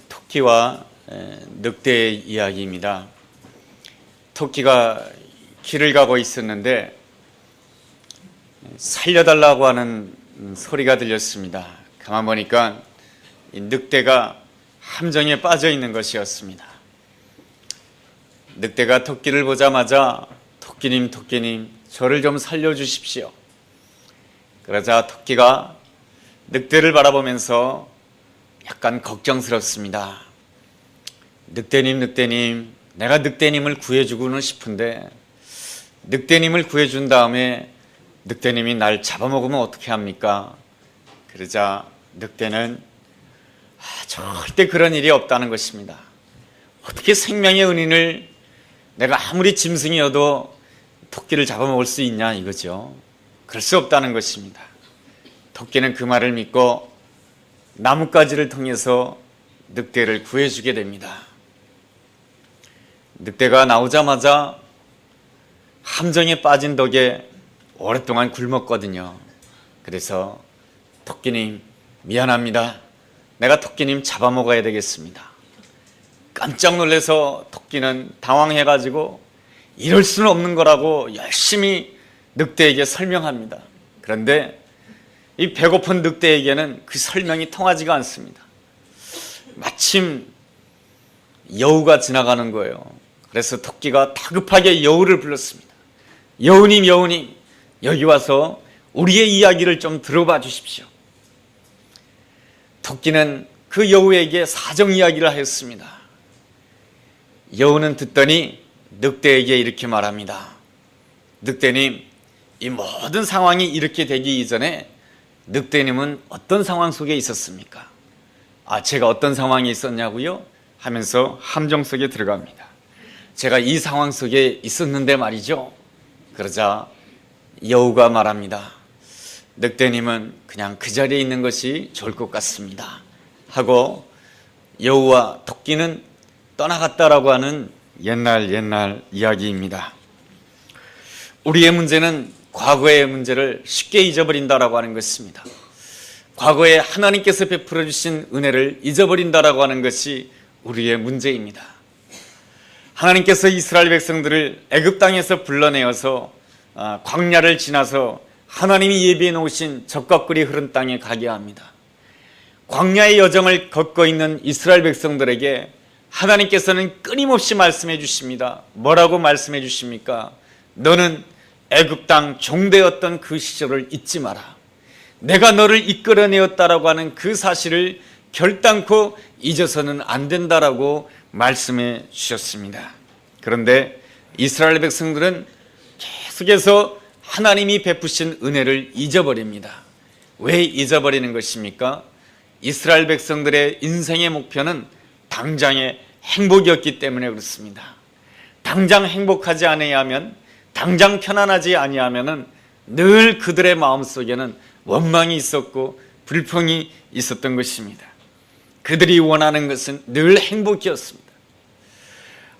토끼와 늑대의 이야기입니다. 토끼가 길을 가고 있었는데 살려달라고 하는 소리가 들렸습니다. 가만 보니까 이 늑대가 함정에 빠져 있는 것이었습니다. 늑대가 토끼를 보자마자 토끼님 저를 좀 살려주십시오. 그러자 토끼가 늑대를 바라보면서 약간 걱정스럽습니다. 늑대님 내가 늑대님을 구해주고는 싶은데 늑대님을 구해준 다음에 늑대님이 날 잡아먹으면 어떻게 합니까? 그러자 늑대는 절대 그런 일이 없다는 것입니다. 어떻게 생명의 은인을 내가 아무리 짐승이어도 토끼를 잡아먹을 수 있냐 이거죠. 그럴 수 없다는 것입니다. 토끼는 그 말을 믿고 나뭇가지를 통해서 늑대를 구해주게 됩니다. 늑대가 나오자마자 함정에 빠진 덕에 오랫동안 굶었거든요. 그래서 토끼님 미안합니다. 내가 토끼님 잡아먹어야 되겠습니다. 깜짝 놀라서 토끼는 당황해가지고 이럴 수는 없는 거라고 열심히 늑대에게 설명합니다. 그런데 이 배고픈 늑대에게는 그 설명이 통하지가 않습니다. 마침 여우가 지나가는 거예요. 그래서 토끼가 다급하게 여우를 불렀습니다. 여우님 여기 와서 우리의 이야기를 좀 들어봐 주십시오. 토끼는 그 여우에게 사정 이야기를 하였습니다. 여우는 듣더니 늑대에게 이렇게 말합니다. 늑대님, 이 모든 상황이 이렇게 되기 이전에 늑대님은 어떤 상황 속에 있었습니까? 제가 어떤 상황이 있었냐고요? 하면서 함정 속에 들어갑니다. 제가 이 상황 속에 있었는데 말이죠. 그러자 여우가 말합니다. 늑대님은 그냥 그 자리에 있는 것이 좋을 것 같습니다. 하고 여우와 토끼는 떠나갔다라고 하는 옛날 이야기입니다. 우리의 문제는 과거의 문제를 쉽게 잊어버린다라고 하는 것입니다. 과거에 하나님께서 베풀어 주신 은혜를 잊어버린다라고 하는 것이 우리의 문제입니다. 하나님께서 이스라엘 백성들을 애굽 땅에서 불러내어서 광야를 지나서 하나님이 예비해 놓으신 젖과 꿀이 흐른 땅에 가게 합니다. 광야의 여정을 걷고 있는 이스라엘 백성들에게 하나님께서는 끊임없이 말씀해 주십니다. 뭐라고 말씀해 주십니까? 너는 애굽 땅 종되었던 그 시절을 잊지 마라. 내가 너를 이끌어내었다라고 하는 그 사실을 결단코 잊어서는 안 된다라고 말씀해 주셨습니다. 그런데 이스라엘 백성들은 계속해서 하나님이 베푸신 은혜를 잊어버립니다. 왜 잊어버리는 것입니까? 이스라엘 백성들의 인생의 목표는 당장의 행복이었기 때문에 그렇습니다. 당장 행복하지 아니하면, 당장 편안하지 아니하면은 늘 그들의 마음속에는 원망이 있었고 불평이 있었던 것입니다. 그들이 원하는 것은 늘 행복이었습니다.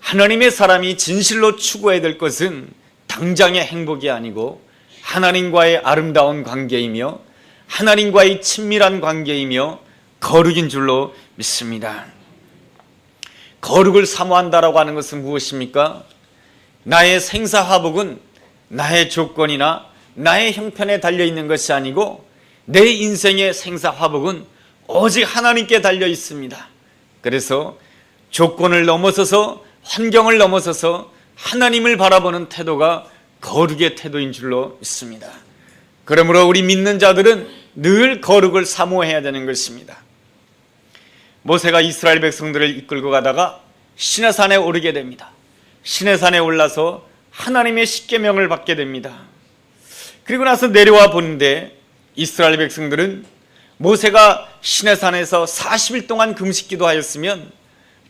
하나님의 사람이 진실로 추구해야 될 것은 당장의 행복이 아니고 하나님과의 아름다운 관계이며 하나님과의 친밀한 관계이며 거룩인 줄로 믿습니다. 거룩을 사모한다라고 하는 것은 무엇입니까? 나의 생사화복은 나의 조건이나 나의 형편에 달려있는 것이 아니고 내 인생의 생사화복은 오직 하나님께 달려 있습니다. 그래서 조건을 넘어서서 환경을 넘어서서 하나님을 바라보는 태도가 거룩의 태도인 줄로 믿습니다. 그러므로 우리 믿는 자들은 늘 거룩을 사모해야 되는 것입니다. 모세가 이스라엘 백성들을 이끌고 가다가 시내산에 오르게 됩니다. 시내산에 올라서 하나님의 십계명을 받게 됩니다. 그리고 나서 내려와 보는데 이스라엘 백성들은 모세가 시내산에서 40일 동안 금식기도 하였으면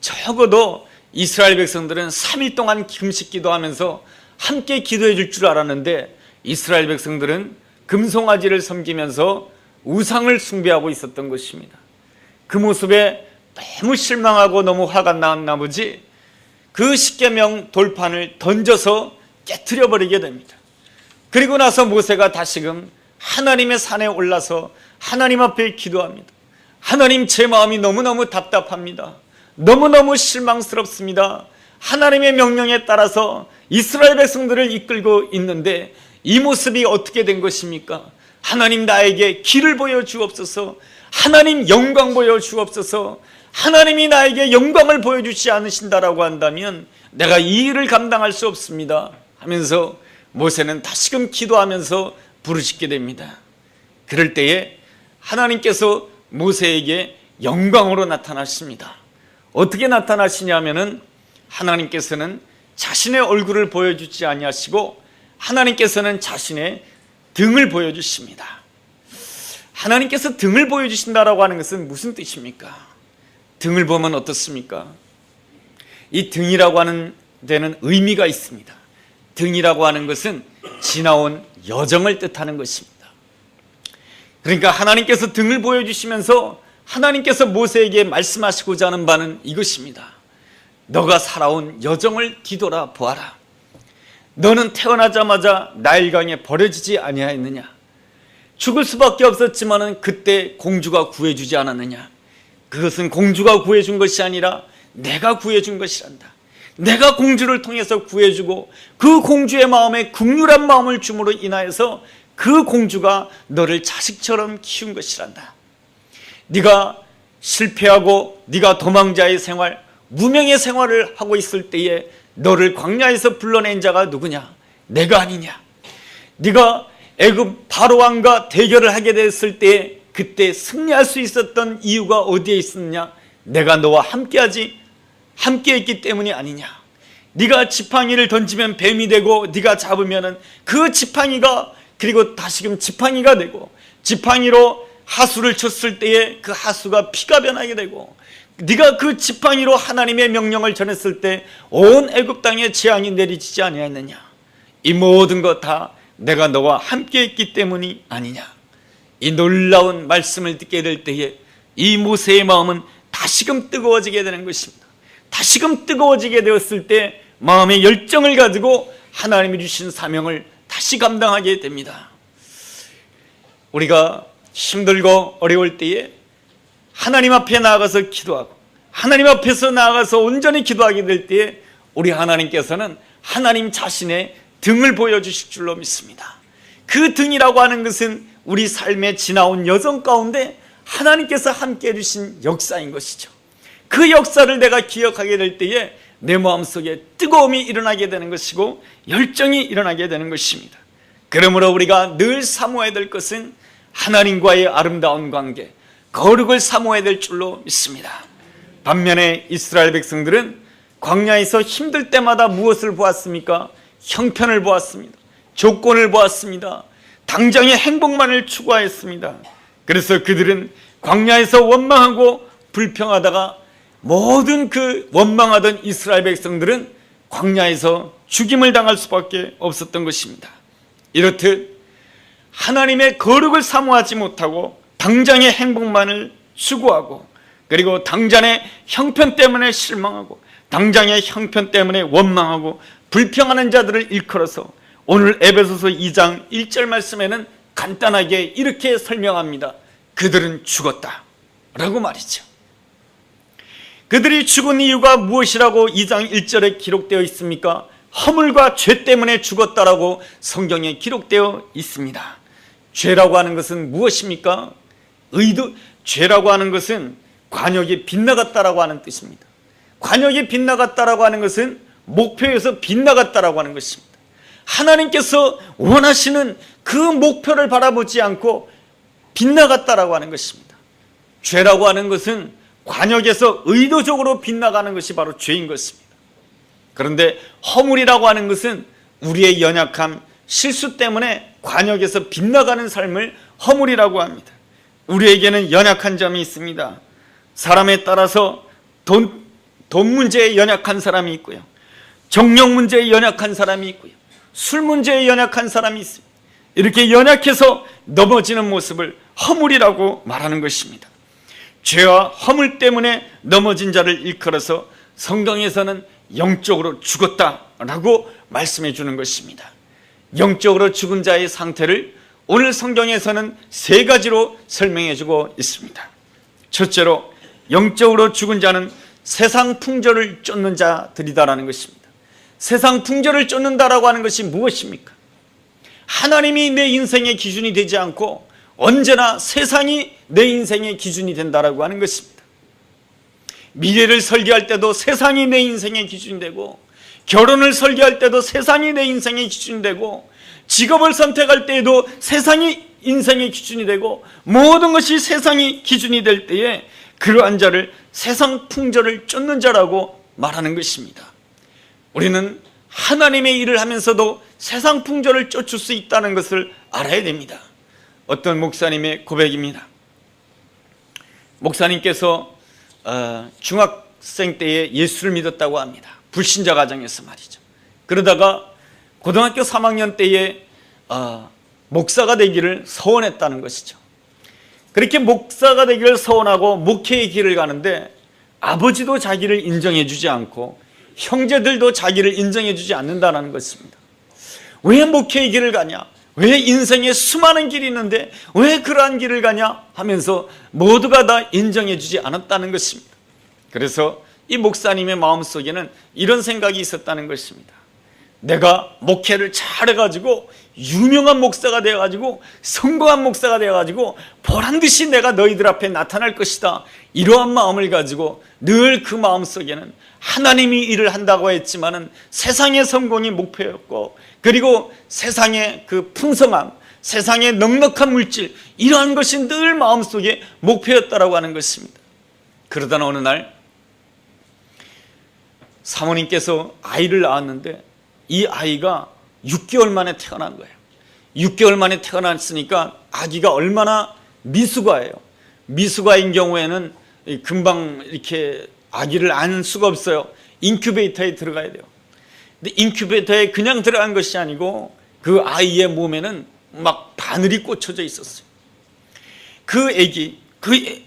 적어도 이스라엘 백성들은 3일 동안 금식기도 하면서 함께 기도해 줄 줄 알았는데 이스라엘 백성들은 금송아지를 섬기면서 우상을 숭배하고 있었던 것입니다. 그 모습에 너무 실망하고 너무 화가 난 나머지 그 십계명 돌판을 던져서 깨트려 버리게 됩니다. 그리고 나서 모세가 다시금 하나님의 산에 올라서 하나님 앞에 기도합니다. 하나님, 제 마음이 너무너무 답답합니다. 너무너무 실망스럽습니다. 하나님의 명령에 따라서 이스라엘 백성들을 이끌고 있는데 이 모습이 어떻게 된 것입니까? 하나님, 나에게 길을 보여주옵소서. 하나님, 영광 보여주옵소서. 하나님이 나에게 영광을 보여주지 않으신다라고 한다면 내가 이 일을 감당할 수 없습니다 하면서 모세는 다시금 기도하면서 부르짖게 됩니다. 그럴 때에 하나님께서 모세에게 영광으로 나타나십니다. 어떻게 나타나시냐면은 하나님께서는 자신의 얼굴을 보여주지 아니하시고 하나님께서는 자신의 등을 보여주십니다. 하나님께서 등을 보여주신다라고 하는 것은 무슨 뜻입니까? 등을 보면 어떻습니까? 이 등이라고 하는 데는 의미가 있습니다. 등이라고 하는 것은 지나온 여정을 뜻하는 것입니다. 그러니까 하나님께서 등을 보여주시면서 하나님께서 모세에게 말씀하시고자 하는 바는 이것입니다. 너가 살아온 여정을 뒤돌아 보아라. 너는 태어나자마자 나일강에 버려지지 아니하였느냐? 죽을 수밖에 없었지만은 그때 공주가 구해주지 않았느냐? 그것은 공주가 구해준 것이 아니라 내가 구해준 것이란다. 내가 공주를 통해서 구해주고 그 공주의 마음에 긍휼한 마음을 줌으로 인하여서 그 공주가 너를 자식처럼 키운 것이란다. 네가 실패하고 네가 도망자의 생활, 무명의 생활을 하고 있을 때에 너를 광야에서 불러낸 자가 누구냐? 내가 아니냐? 네가 애굽 바로왕과 대결을 하게 됐을 때 그때 승리할 수 있었던 이유가 어디에 있었느냐? 내가 너와 함께했기 때문이 아니냐? 네가 지팡이를 던지면 뱀이 되고 네가 잡으면은 그 지팡이가 그리고 다시금 지팡이가 되고 지팡이로 하수를 쳤을 때에 그 하수가 피가 변하게 되고 네가 그 지팡이로 하나님의 명령을 전했을 때 온 애굽 땅에 재앙이 내리지지 아니하였느냐? 이 모든 것 다 내가 너와 함께했기 때문이 아니냐? 이 놀라운 말씀을 듣게 될 때에 이 모세의 마음은 다시금 뜨거워지게 되는 것입니다. 다시금 뜨거워지게 되었을 때 마음의 열정을 가지고 하나님이 주신 사명을 다시 감당하게 됩니다. 우리가 힘들고 어려울 때에 하나님 앞에 나아가서 기도하고 하나님 앞에서 나아가서 온전히 기도하게 될 때에 우리 하나님께서는 하나님 자신의 등을 보여주실 줄로 믿습니다. 그 등이라고 하는 것은 우리 삶에 지나온 여정 가운데 하나님께서 함께 해주신 역사인 것이죠. 그 역사를 내가 기억하게 될 때에 내 마음속에 뜨거움이 일어나게 되는 것이고 열정이 일어나게 되는 것입니다. 그러므로 우리가 늘 사모해야 될 것은 하나님과의 아름다운 관계, 거룩을 사모해야 될 줄로 믿습니다. 반면에 이스라엘 백성들은 광야에서 힘들 때마다 무엇을 보았습니까? 형편을 보았습니다. 조건을 보았습니다. 당장의 행복만을 추구하였습니다. 그래서 그들은 광야에서 원망하고 불평하다가 모든 그 원망하던 이스라엘 백성들은 광야에서 죽임을 당할 수밖에 없었던 것입니다. 이렇듯 하나님의 거룩을 사모하지 못하고 당장의 행복만을 추구하고 그리고 당장의 형편 때문에 실망하고 당장의 형편 때문에 원망하고 불평하는 자들을 일컬어서 오늘 에베소서 2장 1절 말씀에는 간단하게 이렇게 설명합니다. 그들은 죽었다 라고 말이죠. 그들이 죽은 이유가 무엇이라고 2장 1절에 기록되어 있습니까? 허물과 죄 때문에 죽었다라고 성경에 기록되어 있습니다. 죄라고 하는 것은 무엇입니까? 죄라고 하는 것은 관역이 빗나갔다라고 하는 뜻입니다. 관역이 빗나갔다라고 하는 것은 목표에서 빗나갔다라고 하는 것입니다. 하나님께서 원하시는 그 목표를 바라보지 않고 빗나갔다라고 하는 것입니다. 죄라고 하는 것은 관역에서 의도적으로 빗나가는 것이 바로 죄인 것입니다. 그런데 허물이라고 하는 것은 우리의 연약함, 실수 때문에 관역에서 빗나가는 삶을 허물이라고 합니다. 우리에게는 연약한 점이 있습니다. 사람에 따라서 돈 문제에 연약한 사람이 있고요, 정력 문제에 연약한 사람이 있고요, 술 문제에 연약한 사람이 있습니다. 이렇게 연약해서 넘어지는 모습을 허물이라고 말하는 것입니다. 죄와 허물 때문에 넘어진 자를 일컬어서 성경에서는 영적으로 죽었다라고 말씀해 주는 것입니다. 영적으로 죽은 자의 상태를 오늘 성경에서는 세 가지로 설명해 주고 있습니다. 첫째로 영적으로 죽은 자는 세상 풍조를 쫓는 자들이다라는 것입니다. 세상 풍조를 쫓는다라고 하는 것이 무엇입니까? 하나님이 내 인생의 기준이 되지 않고 언제나 세상이 내 인생의 기준이 된다라고 하는 것입니다. 미래를 설계할 때도 세상이 내 인생의 기준이 되고, 결혼을 설계할 때도 세상이 내 인생의 기준이 되고, 직업을 선택할 때에도 세상이 인생의 기준이 되고, 모든 것이 세상이 기준이 될 때에 그러한 자를 세상 풍조를 쫓는 자라고 말하는 것입니다. 우리는 하나님의 일을 하면서도 세상 풍조를 쫓을 수 있다는 것을 알아야 됩니다. 어떤 목사님의 고백입니다. 목사님께서 중학생 때에 예수를 믿었다고 합니다. 불신자 가정에서 말이죠. 그러다가 고등학교 3학년 때에 목사가 되기를 서원했다는 것이죠. 그렇게 목사가 되기를 서원하고 목회의 길을 가는데 아버지도 자기를 인정해 주지 않고 형제들도 자기를 인정해 주지 않는다는 것입니다. 왜 목회의 길을 가냐? 왜 인생에 수많은 길이 있는데 왜 그러한 길을 가냐 하면서 모두가 다 인정해 주지 않았다는 것입니다. 그래서 이 목사님의 마음속에는 이런 생각이 있었다는 것입니다. 내가 목회를 잘해가지고 유명한 목사가 되어가지고 성공한 목사가 되어가지고 보란듯이 내가 너희들 앞에 나타날 것이다, 이러한 마음을 가지고 늘 그 마음속에는 하나님이 일을 한다고 했지만은 세상의 성공이 목표였고, 그리고 세상의 그 풍성함, 세상의 넉넉한 물질, 이러한 것이 늘 마음속에 목표였다라고 하는 것입니다. 그러다가 어느 날 사모님께서 아이를 낳았는데 이 아이가 6개월 만에 태어난 거예요. 6개월 만에 태어났으니까 아기가 얼마나 미숙아예요. 미숙아인 경우에는 금방 이렇게 아기를 안 수가 없어요. 인큐베이터에 들어가야 돼요. 근데 인큐베이터에 그냥 들어간 것이 아니고 그 아이의 몸에는 막 바늘이 꽂혀져 있었어요. 그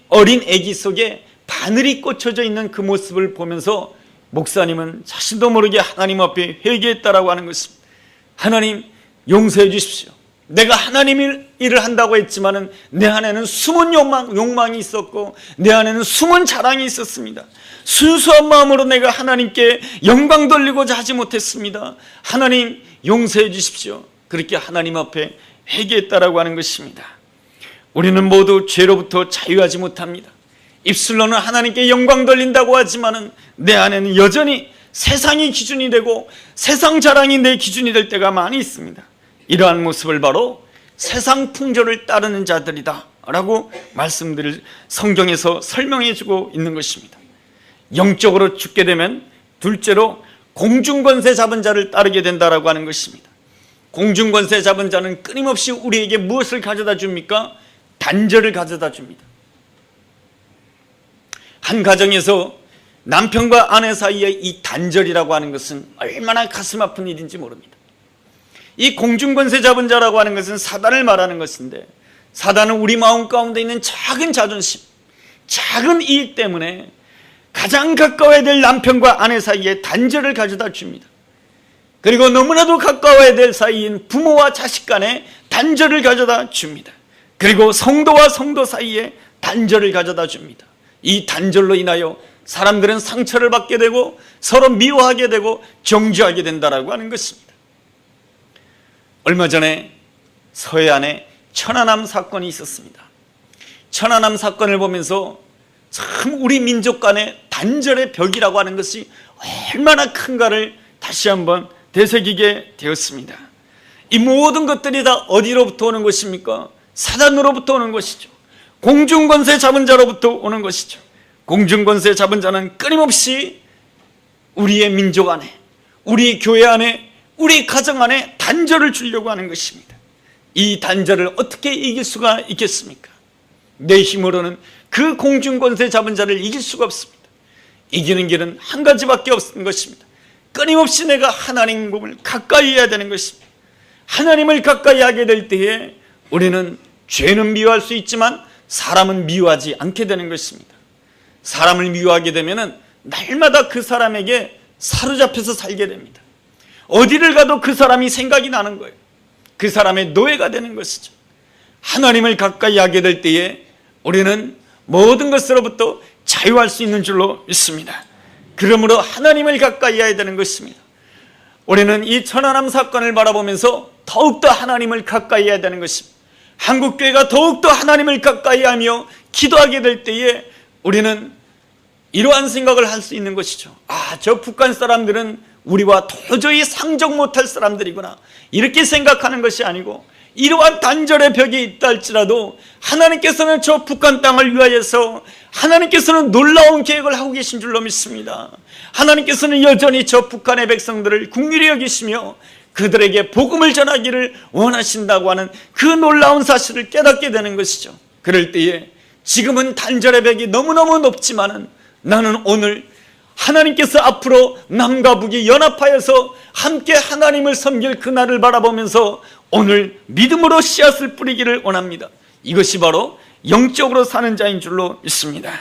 어린 아기 속에 바늘이 꽂혀져 있는 그 모습을 보면서 목사님은 자신도 모르게 하나님 앞에 회개했다라고 하는 것입니다. 하나님, 용서해 주십시오. 내가 하나님 일을 한다고 했지만은 내 안에는 숨은 욕망이 있었고 내 안에는 숨은 자랑이 있었습니다. 순수한 마음으로 내가 하나님께 영광 돌리고자 하지 못했습니다. 하나님, 용서해 주십시오. 그렇게 하나님 앞에 회개했다라고 하는 것입니다. 우리는 모두 죄로부터 자유하지 못합니다. 입술로는 하나님께 영광 돌린다고 하지만은 내 안에는 여전히 세상이 기준이 되고 세상 자랑이 내 기준이 될 때가 많이 있습니다. 이러한 모습을 바로 세상 풍조를 따르는 자들이다 라고 성경에서 설명해 주고 있는 것입니다. 영적으로 죽게 되면 둘째로 공중권세 잡은 자를 따르게 된다라고 하는 것입니다. 공중권세 잡은 자는 끊임없이 우리에게 무엇을 가져다 줍니까? 단절을 가져다 줍니다. 한 가정에서 남편과 아내 사이에 이 단절이라고 하는 것은 얼마나 가슴 아픈 일인지 모릅니다. 이 공중권세 잡은 자라고 하는 것은 사단을 말하는 것인데, 사단은 우리 마음 가운데 있는 작은 자존심, 작은 이익 때문에 가장 가까워야 될 남편과 아내 사이에 단절을 가져다 줍니다. 그리고 너무나도 가까워야 될 사이인 부모와 자식 간에 단절을 가져다 줍니다. 그리고 성도와 성도 사이에 단절을 가져다 줍니다. 이 단절로 인하여 사람들은 상처를 받게 되고 서로 미워하게 되고 정죄하게 된다라고 하는 것입니다. 얼마 전에 서해안에 천안함 사건이 있었습니다. 천안함 사건을 보면서 참 우리 민족 간의 단절의 벽이라고 하는 것이 얼마나 큰가를 다시 한번 되새기게 되었습니다. 이 모든 것들이 다 어디로부터 오는 것입니까? 사단으로부터 오는 것이죠. 공중권세 잡은 자로부터 오는 것이죠. 공중권세 잡은 자는 끊임없이 우리의 민족 안에, 우리 교회 안에, 우리 가정 안에 단절을 주려고 하는 것입니다. 이 단절을 어떻게 이길 수가 있겠습니까? 내 힘으로는 그 공중권세 잡은 자를 이길 수가 없습니다. 이기는 길은 한 가지밖에 없는 것입니다. 끊임없이 내가 하나님을 가까이 해야 되는 것입니다. 하나님을 가까이 하게 될 때에 우리는 죄는 미워할 수 있지만 사람은 미워하지 않게 되는 것입니다. 사람을 미워하게 되면 날마다 그 사람에게 사로잡혀서 살게 됩니다. 어디를 가도 그 사람이 생각이 나는 거예요. 그 사람의 노예가 되는 것이죠. 하나님을 가까이 하게 될 때에 우리는 모든 것으로부터 자유할 수 있는 줄로 믿습니다. 그러므로 하나님을 가까이 해야 되는 것입니다. 우리는 이 천안함 사건을 바라보면서 더욱더 하나님을 가까이 해야 되는 것입니다. 한국교회가 더욱더 하나님을 가까이 하며 기도하게 될 때에 우리는 이러한 생각을 할 수 있는 것이죠. 저 북한 사람들은 우리와 도저히 상종 못할 사람들이구나, 이렇게 생각하는 것이 아니고, 이러한 단절의 벽이 있다 할지라도 하나님께서는 저 북한 땅을 위하여서 하나님께서는 놀라운 계획을 하고 계신 줄로 믿습니다. 하나님께서는 여전히 저 북한의 백성들을 긍휼히 여기시며 그들에게 복음을 전하기를 원하신다고 하는 그 놀라운 사실을 깨닫게 되는 것이죠. 그럴 때에 지금은 단절의 벽이 너무너무 높지만은 나는 오늘 하나님께서 앞으로 남과 북이 연합하여서 함께 하나님을 섬길 그날을 바라보면서 오늘 믿음으로 씨앗을 뿌리기를 원합니다. 이것이 바로 영적으로 사는 자인 줄로 믿습니다.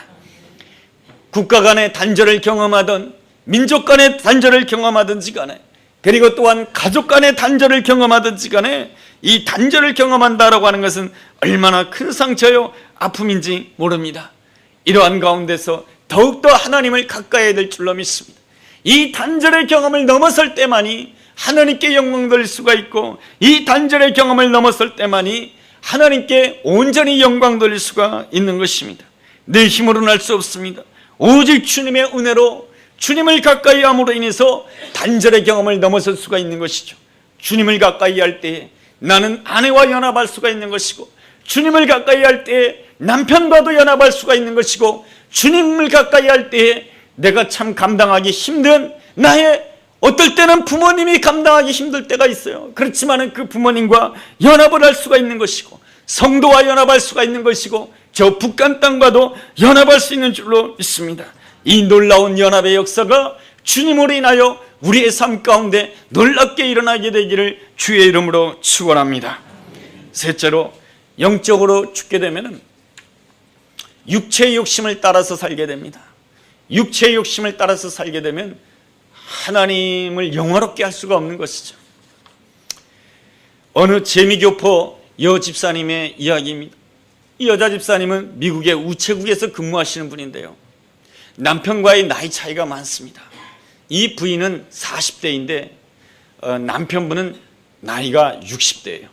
국가 간의 단절을 경험하든 민족 간의 단절을 경험하든지 간에, 그리고 또한 가족 간의 단절을 경험하든지 간에 이 단절을 경험한다라고 하는 것은 얼마나 큰 상처요 아픔인지 모릅니다. 이러한 가운데서 더욱더 하나님을 가까이 해야 될 줄로 믿습니다. 이 단절의 경험을 넘어설 때만이 하나님께 영광 돌릴 수가 있고, 이 단절의 경험을 넘어설 때만이 하나님께 온전히 영광 돌릴 수가 있는 것입니다. 내 힘으로는 할 수 없습니다. 오직 주님의 은혜로 주님을 가까이 함으로 인해서 단절의 경험을 넘어설 수가 있는 것이죠. 주님을 가까이 할 때에 나는 아내와 연합할 수가 있는 것이고, 주님을 가까이 할 때에 남편과도 연합할 수가 있는 것이고, 주님을 가까이 할 때에 내가 참 감당하기 힘든 나의 어떨 때는 부모님이 감당하기 힘들 때가 있어요. 그렇지만 그 부모님과 연합을 할 수가 있는 것이고, 성도와 연합할 수가 있는 것이고, 저 북한 땅과도 연합할 수 있는 줄로 믿습니다. 이 놀라운 연합의 역사가 주님으로 인하여 우리의 삶 가운데 놀랍게 일어나게 되기를 주의 이름으로 축원합니다. 셋째로, 영적으로 죽게 되면 육체의 욕심을 따라서 살게 됩니다. 육체의 욕심을 따라서 살게 되면 하나님을 영화롭게 할 수가 없는 것이죠. 어느 재미교포 여 집사님의 이야기입니다. 이 여자 집사님은 미국의 우체국에서 근무하시는 분인데요, 남편과의 나이 차이가 많습니다. 이 부인은 40대인데 남편분은 나이가 60대예요.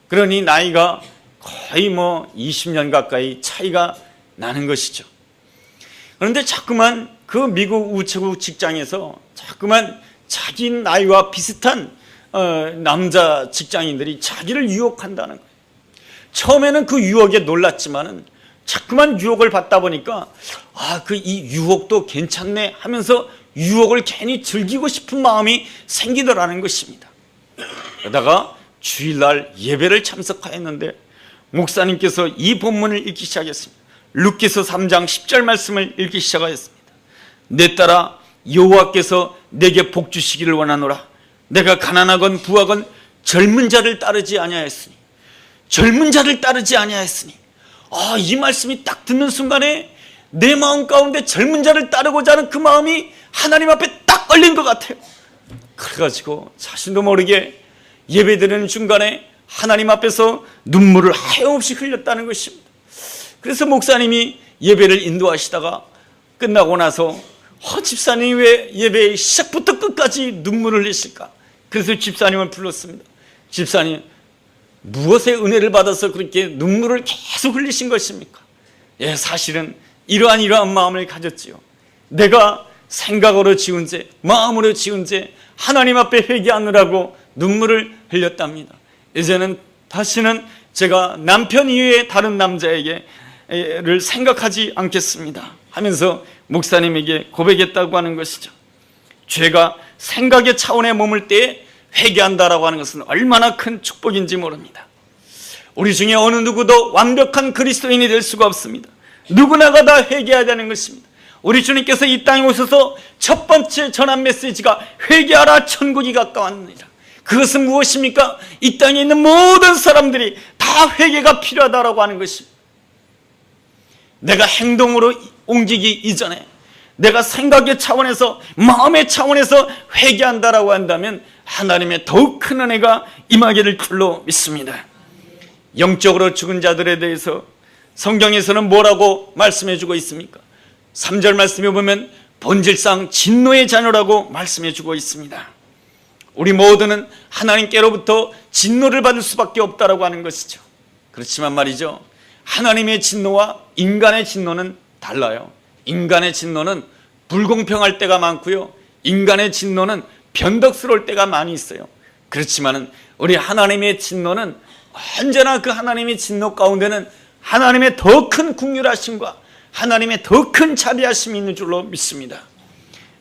그러니 나이가 거의 20년 가까이 차이가 나는 것이죠. 그런데 자꾸만 그 미국 우체국 직장에서 자꾸만 자기 나이와 비슷한 남자 직장인들이 자기를 유혹한다는 거예요. 처음에는 그 유혹에 놀랐지만은 자꾸만 유혹을 받다 보니까 이 유혹도 괜찮네 하면서 유혹을 괜히 즐기고 싶은 마음이 생기더라는 것입니다. 그러다가 주일날 예배를 참석하였는데 목사님께서 이 본문을 읽기 시작했습니다. 룻기서 3장 10절 말씀을 읽기 시작하였습니다. 내 딸아, 여호와께서 내게 복 주시기를 원하노라. 내가 가난하건 부하건 젊은 자를 따르지 아니하였으니, 젊은 자를 따르지 아니하였으니. 이 말씀이 딱 듣는 순간에 내 마음 가운데 젊은 자를 따르고자 하는 그 마음이 하나님 앞에 딱 걸린 것 같아요. 그래가지고 자신도 모르게 예배드리는 중간에 하나님 앞에서 눈물을 하염없이 흘렸다는 것입니다. 그래서 목사님이 예배를 인도하시다가 끝나고 나서 집사님이 왜 예배 시작부터 끝까지 눈물을 흘리실까? 그래서 집사님을 불렀습니다. 집사님, 무엇의 은혜를 받아서 그렇게 눈물을 계속 흘리신 것입니까? 사실은 이러한 마음을 가졌지요. 내가 생각으로 지은 죄, 마음으로 지은 죄, 하나님 앞에 회개하느라고 눈물을 흘렸답니다. 이제는 다시는 제가 남편 이외에 다른 남자에게를 생각하지 않겠습니다 하면서 목사님에게 고백했다고 하는 것이죠. 죄가 생각의 차원에 머물 때에 회개한다라고 하는 것은 얼마나 큰 축복인지 모릅니다. 우리 중에 어느 누구도 완벽한 그리스도인이 될 수가 없습니다. 누구나가 다 회개해야 되는 것입니다. 우리 주님께서 이 땅에 오셔서 첫 번째 전한 메시지가 회개하라, 천국이 가까웠느니라. 그것은 무엇입니까? 이 땅에 있는 모든 사람들이 다 회개가 필요하다라고 하는 것입니다. 내가 행동으로 옮기기 이전에 내가 생각의 차원에서, 마음의 차원에서 회개한다라고 한다면 하나님의 더욱 큰 은혜가 임하게 될 줄로 믿습니다. 영적으로 죽은 자들에 대해서 성경에서는 뭐라고 말씀해 주고 있습니까? 3절 말씀에 보면 본질상 진노의 자녀라고 말씀해 주고 있습니다. 우리 모두는 하나님께로부터 진노를 받을 수밖에 없다라고 하는 것이죠. 그렇지만 말이죠, 하나님의 진노와 인간의 진노는 달라요. 인간의 진노는 불공평할 때가 많고요, 인간의 진노는 변덕스러울 때가 많이 있어요. 그렇지만 우리 하나님의 진노는 언제나 그 하나님의 진노 가운데는 하나님의 더 큰 긍휼하심과 하나님의 더 큰 자비하심이 있는 줄로 믿습니다.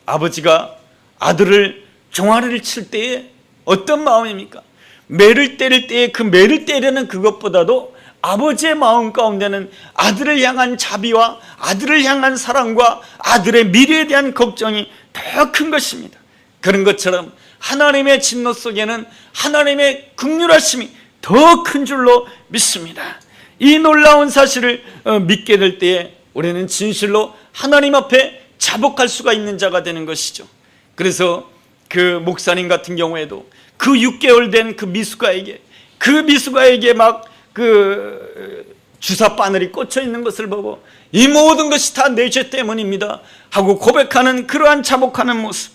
아버지가 아들을 종아리를 칠 때에 어떤 마음입니까? 매를 때릴 때에 그 매를 때리는 그것보다도 아버지의 마음 가운데는 아들을 향한 자비와 아들을 향한 사랑과 아들의 미래에 대한 걱정이 더 큰 것입니다. 그런 것처럼 하나님의 진노 속에는 하나님의 긍휼하심이 더 큰 줄로 믿습니다. 이 놀라운 사실을 믿게 될 때에 우리는 진실로 하나님 앞에 자복할 수가 있는 자가 되는 것이죠. 그래서 그 목사님 같은 경우에도 그 6개월 된 그 미숙아에게 막 그 주사 바늘이 꽂혀 있는 것을 보고 이 모든 것이 다 내 죄 때문입니다 하고 고백하는 그러한 자복하는 모습,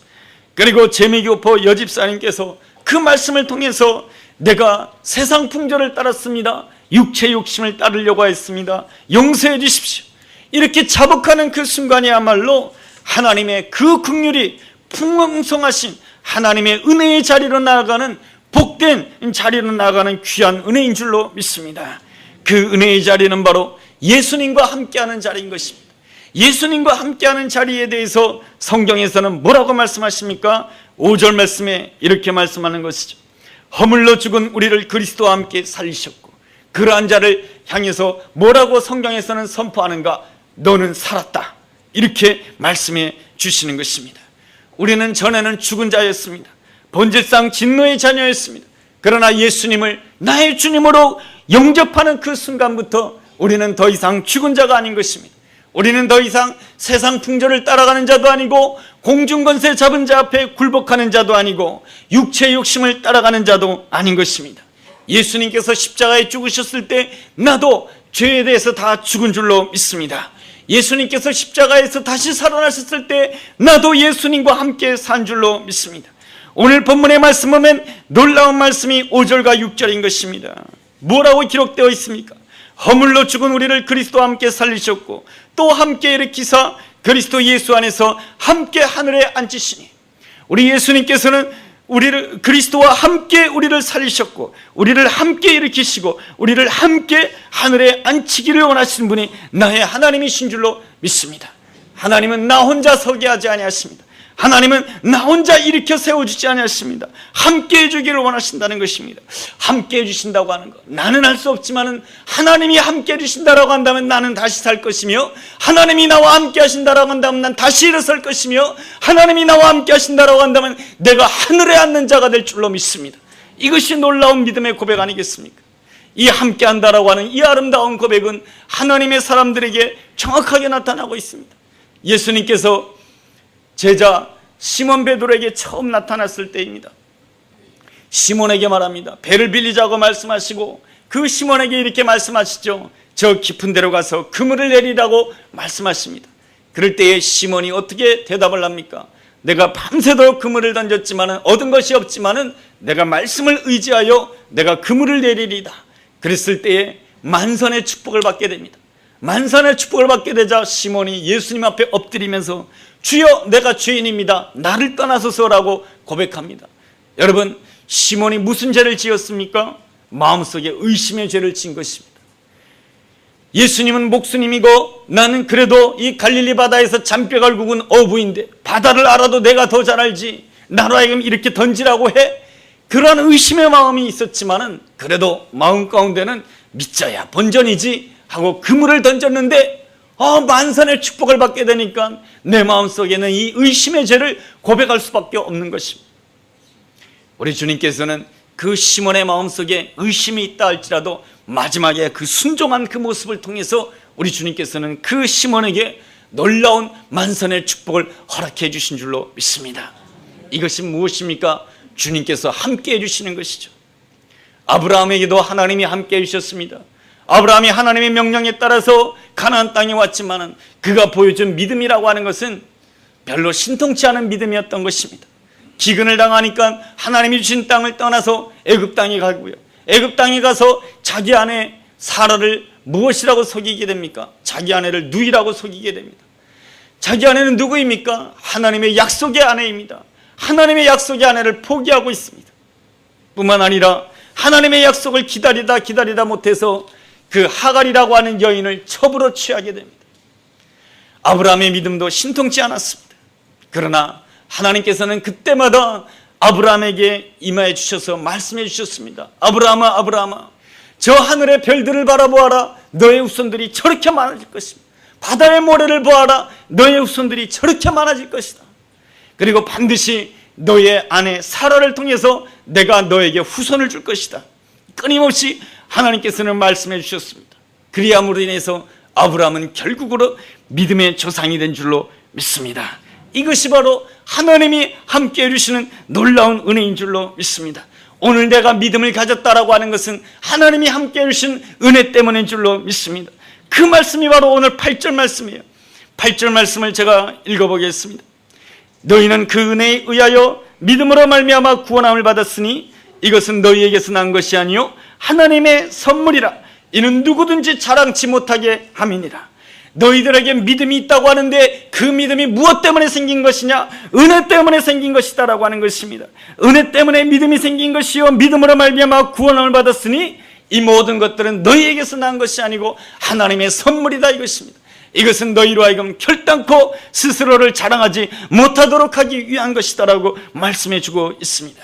그리고 재미교포 여집사님께서 그 말씀을 통해서 내가 세상 풍조를 따랐습니다, 육체 욕심을 따르려고 했습니다, 용서해 주십시오, 이렇게 자복하는 그 순간이야말로 하나님의 그 긍휼이 풍성하신 하나님의 은혜의 자리로 나아가는, 복된 자리로 나아가는 귀한 은혜인 줄로 믿습니다. 그 은혜의 자리는 바로 예수님과 함께하는 자리인 것입니다. 예수님과 함께하는 자리에 대해서 성경에서는 뭐라고 말씀하십니까? 5절 말씀에 이렇게 말씀하는 것이죠. 허물로 죽은 우리를 그리스도와 함께 살리셨고, 그러한 자를 향해서 뭐라고 성경에서는 선포하는가? 너는 살았다, 이렇게 말씀해 주시는 것입니다. 우리는 전에는 죽은 자였습니다. 본질상 진노의 자녀였습니다. 그러나 예수님을 나의 주님으로 영접하는 그 순간부터 우리는 더 이상 죽은 자가 아닌 것입니다. 우리는 더 이상 세상 풍조를 따라가는 자도 아니고 공중권세 잡은 자 앞에 굴복하는 자도 아니고 육체의 욕심을 따라가는 자도 아닌 것입니다. 예수님께서 십자가에 죽으셨을 때 나도 죄에 대해서 다 죽은 줄로 믿습니다. 예수님께서 십자가에서 다시 살아나셨을 때 나도 예수님과 함께 산 줄로 믿습니다. 오늘 본문의 말씀 보면 놀라운 말씀이 5절과 6절인 것입니다. 뭐라고 기록되어 있습니까? 허물로 죽은 우리를 그리스도와 함께 살리셨고 또 함께 일으키사 그리스도 예수 안에서 함께 하늘에 앉히시니, 우리 예수님께서는 우리를 그리스도와 함께 우리를 살리셨고 우리를 함께 일으키시고 우리를 함께 하늘에 앉히기를 원하시는 분이 나의 하나님이신 줄로 믿습니다. 하나님은 나 혼자 서게 하지 아니하십니다. 하나님은 나 혼자 일으켜 세워주지 아니하십니다. 함께 해주기를 원하신다는 것입니다. 함께 해주신다고 하는 것, 나는 할 수 없지만 하나님이 함께 해주신다라고 한다면 나는 다시 살 것이며, 하나님이 나와 함께 하신다라고 한다면 난 다시 일어설 것이며, 하나님이 나와 함께 하신다라고 한다면 내가 하늘에 앉는 자가 될 줄로 믿습니다. 이것이 놀라운 믿음의 고백 아니겠습니까? 이 함께 한다라고 하는 이 아름다운 고백은 하나님의 사람들에게 정확하게 나타나고 있습니다. 예수님께서 제자 시몬 베드로에게 처음 나타났을 때입니다. 시몬에게 말합니다. 배를 빌리자고 말씀하시고 그 시몬에게 이렇게 말씀하시죠. 저 깊은 데로 가서 그물을 내리라고 말씀하십니다. 그럴 때에 시몬이 어떻게 대답을 합니까? 내가 밤새도록 그물을 던졌지만 얻은 것이 없지만 내가 말씀을 의지하여 내가 그물을 내리리다. 그랬을 때에 만선의 축복을 받게 됩니다. 만선의 축복을 받게 되자 시몬이 예수님 앞에 엎드리면서 주여 내가 죄인입니다, 나를 떠나소서라고 고백합니다. 여러분, 시몬이 무슨 죄를 지었습니까? 마음속에 의심의 죄를 지은 것입니다. 예수님은 목수님이고 나는 그래도 이 갈릴리 바다에서 잔뼈가 굵은 어부인데 바다를 알아도 내가 더 잘 알지, 나로 하여금 이렇게 던지라고 해? 그러한 의심의 마음이 있었지만은 그래도 마음 가운데는 믿자야 본전이지 하고 그물을 던졌는데 만선의 축복을 받게 되니까 내 마음속에는 이 의심의 죄를 고백할 수밖에 없는 것입니다. 우리 주님께서는 그 시몬의 마음속에 의심이 있다 할지라도 마지막에 그 순종한 그 모습을 통해서 우리 주님께서는 그 시몬에게 놀라운 만선의 축복을 허락해 주신 줄로 믿습니다. 이것이 무엇입니까? 주님께서 함께 해주시는 것이죠. 아브라함에게도 하나님이 함께 해주셨습니다. 아브라함이 하나님의 명령에 따라서 가나안 땅에 왔지만은 그가 보여준 믿음이라고 하는 것은 별로 신통치 않은 믿음이었던 것입니다. 기근을 당하니까 하나님이 주신 땅을 떠나서 애굽 땅에 가고요, 애굽 땅에 가서 자기 아내 사라를 무엇이라고 속이게 됩니까? 자기 아내를 누이라고 속이게 됩니다. 자기 아내는 누구입니까? 하나님의 약속의 아내입니다. 하나님의 약속의 아내를 포기하고 있습니다. 뿐만 아니라 하나님의 약속을 기다리다 못해서 그 하갈이라고 하는 여인을 첩으로 취하게 됩니다. 아브라함의 믿음도 신통치 않았습니다. 그러나 하나님께서는 그때마다 아브라함에게 임하여 주셔서 말씀해 주셨습니다. 아브라함아, 아브라함아, 저 하늘의 별들을 바라보아라. 너의 후손들이 저렇게 많아질 것입니다. 바다의 모래를 보아라. 너의 후손들이 저렇게 많아질 것이다. 그리고 반드시 너의 아내 사라를 통해서 내가 너에게 후손을 줄 것이다. 끊임없이 하나님께서는 말씀해 주셨습니다. 그리함으로 인해서 아브라함은 결국으로 믿음의 조상이 된 줄로 믿습니다. 이것이 바로 하나님이 함께해 주시는 놀라운 은혜인 줄로 믿습니다. 오늘 내가 믿음을 가졌다라고 하는 것은 하나님이 함께해 주신 은혜 때문인 줄로 믿습니다. 그 말씀이 바로 오늘 8절 말씀이에요. 8절 말씀을 제가 읽어보겠습니다. 너희는 그 은혜에 의하여 믿음으로 말미암아 구원함을 받았으니 이것은 너희에게서 난 것이 아니요 하나님의 선물이라. 이는 누구든지 자랑치 못하게 함이니라. 너희들에게 믿음이 있다고 하는데 그 믿음이 무엇 때문에 생긴 것이냐? 은혜 때문에 생긴 것이다라고 하는 것입니다. 은혜 때문에 믿음이 생긴 것이요 믿음으로 말미암아 구원함을 받았으니 이 모든 것들은 너희에게서 난 것이 아니고 하나님의 선물이다 이것입니다. 이것은 너희로 하여금 결단코 스스로를 자랑하지 못하도록 하기 위한 것이다라고 말씀해 주고 있습니다.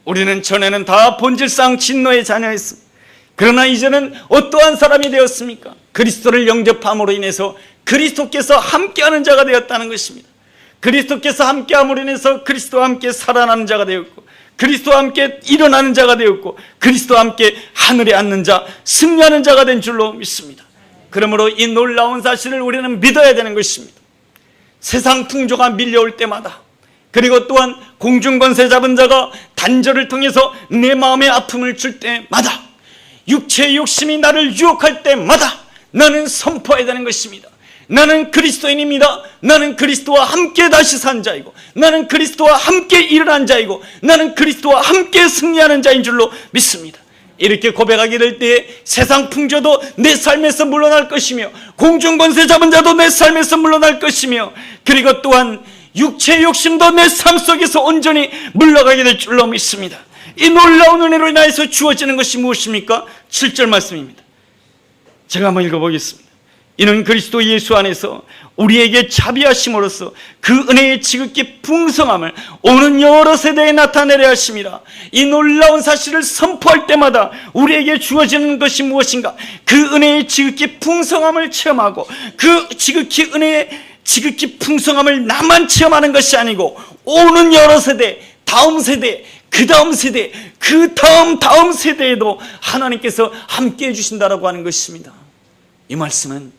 우리는 전에는 다 본질상 진노의 자녀였습니다. 그러나 이제는 어떠한 사람이 되었습니까? 그리스도를 영접함으로 인해서 그리스도께서 함께하는 자가 되었다는 것입니다. 그리스도께서 함께함으로 인해서 그리스도와 함께 살아나는 자가 되었고, 그리스도와 함께 일어나는 자가 되었고, 그리스도와 함께 하늘에 앉는 자, 승리하는 자가 된 줄로 믿습니다. 그러므로 이 놀라운 사실을 우리는 믿어야 되는 것입니다. 세상 풍조가 밀려올 때마다, 그리고 또한 공중권세 잡은 자가 단절을 통해서 내 마음의 아픔을 줄 때마다, 육체의 욕심이 나를 유혹할 때마다 나는 선포해야 되는 것입니다. 나는 그리스도인입니다. 나는 그리스도와 함께 다시 산 자이고, 나는 그리스도와 함께 일어난 자이고, 나는 그리스도와 함께 승리하는 자인 줄로 믿습니다. 이렇게 고백하게 될 때에 세상 풍조도 내 삶에서 물러날 것이며, 공중권세 잡은 자도 내 삶에서 물러날 것이며, 그리고 또한 육체의 욕심도 내 삶 속에서 온전히 물러가게 될 줄로 믿습니다. 이 놀라운 은혜로 인하여서 주어지는 것이 무엇입니까? 7절 말씀입니다. 제가 한번 읽어보겠습니다. 이는 그리스도 예수 안에서 우리에게 자비하심으로써 그 은혜의 지극히 풍성함을 오는 여러 세대에 나타내려 하심이라. 이 놀라운 사실을 선포할 때마다 우리에게 주어지는 것이 무엇인가? 그 은혜의 지극히 풍성함을 체험하고, 그 은혜의 지극히 풍성함을 나만 체험하는 것이 아니고 오는 여러 세대, 다음 세대, 그 다음 세대, 그 다음 세대에도 하나님께서 함께 해주신다라고 하는 것입니다. 이 말씀은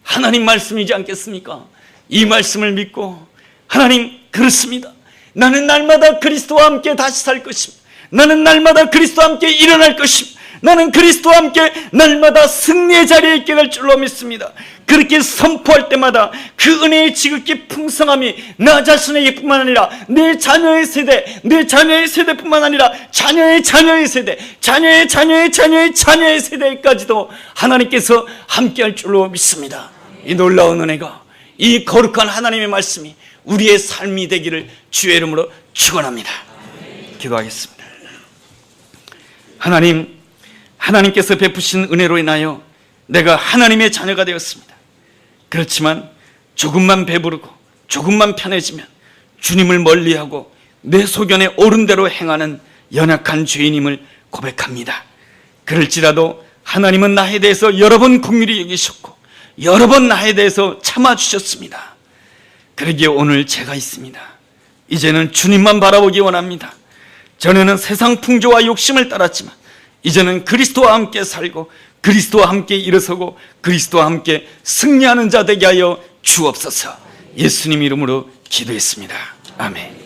하나님 말씀이지 않겠습니까? 이 말씀을 믿고, 하나님 그렇습니다, 나는 날마다 그리스도와 함께 다시 살 것입니다. 나는 날마다 그리스도와 함께 일어날 것입니다. 나는 그리스도와 함께 날마다 승리의 자리에 있게 될 줄로 믿습니다. 그렇게 선포할 때마다 그 은혜의 지극히 풍성함이 나 자신에게 뿐만 아니라 내 자녀의 세대, 내 자녀의 세대뿐만 아니라 자녀의 자녀의 세대, 자녀의 자녀의 자녀의 자녀의 세대까지도 하나님께서 함께할 줄로 믿습니다. 이 놀라운 은혜가, 이 거룩한 하나님의 말씀이 우리의 삶이 되기를 주의 이름으로 축원합니다. 기도하겠습니다. 하나님께서 베푸신 은혜로 인하여 내가 하나님의 자녀가 되었습니다. 그렇지만 조금만 배부르고 조금만 편해지면 주님을 멀리하고 내 소견에 옳은 대로 행하는 연약한 죄인임을 고백합니다. 그럴지라도 하나님은 나에 대해서 여러 번 긍휼히 여기셨고 여러 번 나에 대해서 참아주셨습니다. 그러기에 오늘 제가 있습니다. 이제는 주님만 바라보기 원합니다. 전에는 세상 풍조와 욕심을 따랐지만 이제는 그리스도와 함께 살고 그리스도와 함께 일어서고 그리스도와 함께 승리하는 자 되게 하여 주옵소서. 예수님 이름으로 기도했습니다. 아멘.